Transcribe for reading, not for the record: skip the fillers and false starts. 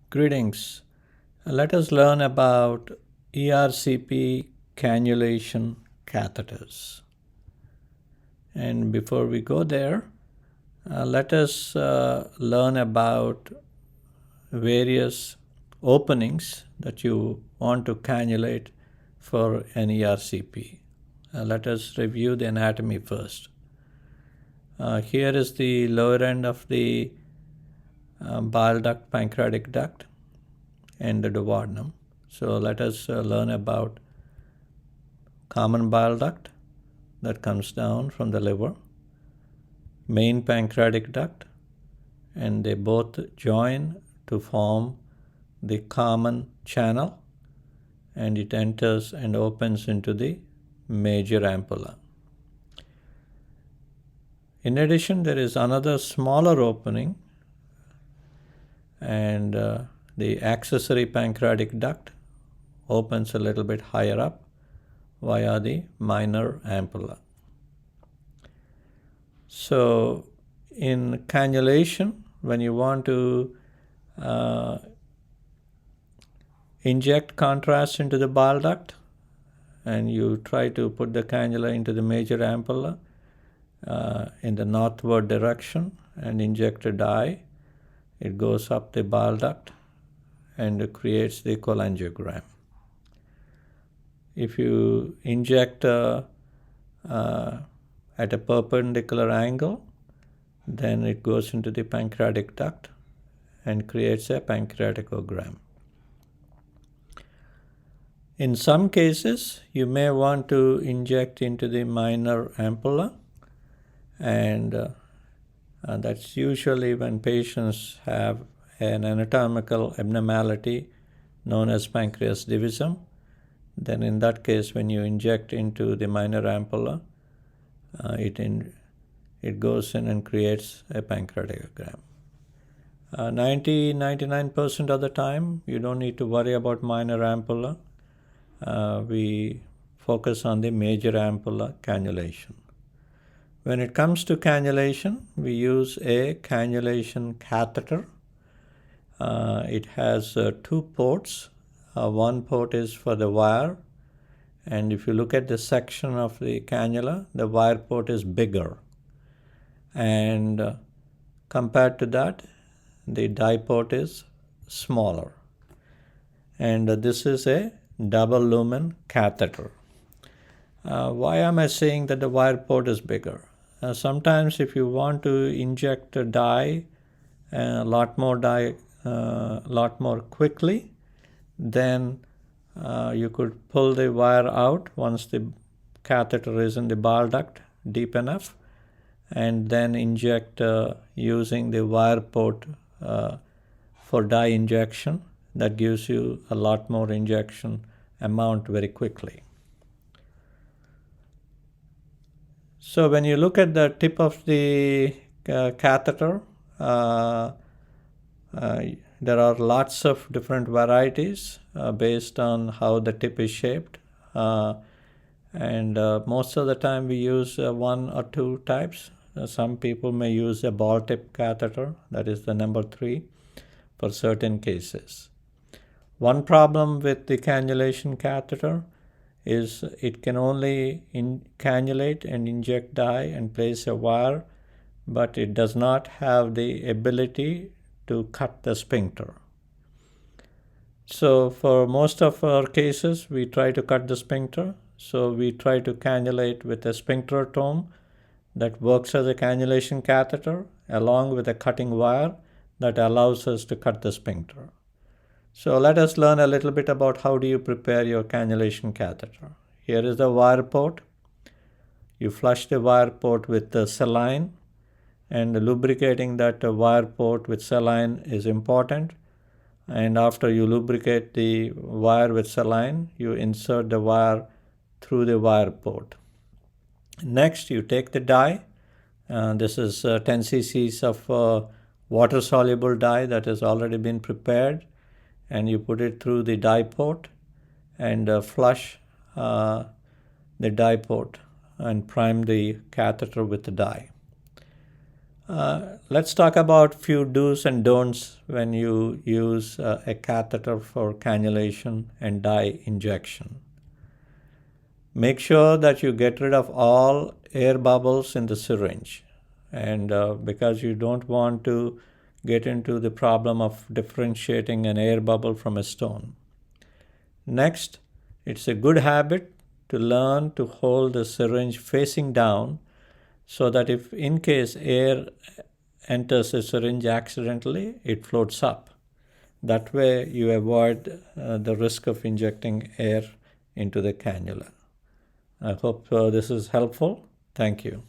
Greetings. Let us learn about ERCP cannulation catheters. And before we go there, let us learn about various openings that you want to cannulate for an ERCP. Let us review the anatomy first. Here is the lower end of the bile duct, pancreatic duct, and the duodenum. So let us learn about common bile duct that comes down from the liver, main pancreatic duct, and they both join to form the common channel, and it enters and opens into the major ampulla. In addition, there is another smaller opening, and the accessory pancreatic duct opens a little bit higher up via the minor ampulla. So in cannulation, when you want to inject contrast into the bile duct and you try to put the cannula into the major ampulla in the northward direction and inject a dye, it goes up the bile duct and it creates the cholangiogram. If you inject at a perpendicular angle, then it goes into the pancreatic duct and creates a pancreaticogram. In some cases, you may want to inject into the minor ampulla, and that's usually when patients have an anatomical abnormality known as pancreas divisum. Then in that case, when you inject into the minor ampulla, it goes in and creates a pancreaticogram. 99% of the time, you don't need to worry about minor ampulla. We focus on the major ampulla cannulation. When it comes to cannulation, we use a cannulation catheter. It has two ports. One port is for the wire, and if you look at the section of the cannula, the wire port is bigger. And compared to that, the dye port is smaller. And this is a double lumen catheter. Why am I saying that the wire port is bigger? Sometimes if you want to inject a dye, a lot more quickly, then you could pull the wire out once the catheter is in the bile duct deep enough, and then inject using the wire port for dye injection. That gives you a lot more injection amount very quickly. So when you look at the tip of the catheter, there are lots of different varieties based on how the tip is shaped. And most of the time we use one or two types. Some people may use a ball tip catheter, that is the number 3, for certain cases. One problem with the cannulation catheter is it can only cannulate and inject dye and place a wire, but it does not have the ability to cut the sphincter. So for most of our cases, we try to cut the sphincter. So we try to cannulate with a sphincterotome that works as a cannulation catheter along with a cutting wire that allows us to cut the sphincter. So let us learn a little bit about how do you prepare your cannulation catheter. Here is the wire port. You flush the wire port with the saline, and lubricating that wire port with saline is important. And after you lubricate the wire with saline, you insert the wire through the wire port. Next, you take the dye. This is 10 cc's of water-soluble dye that has already been prepared, and you put it through the dye port and flush the dye port and prime the catheter with the dye. Let's talk about few do's and don'ts when you use a catheter for cannulation and dye injection. Make sure that you get rid of all air bubbles in the syringe, and because you don't want to get into the problem of differentiating an air bubble from a stone. Next, it's a good habit to learn to hold the syringe facing down so that if in case air enters the syringe accidentally, it floats up. That way you avoid the risk of injecting air into the cannula. I hope this is helpful. Thank you.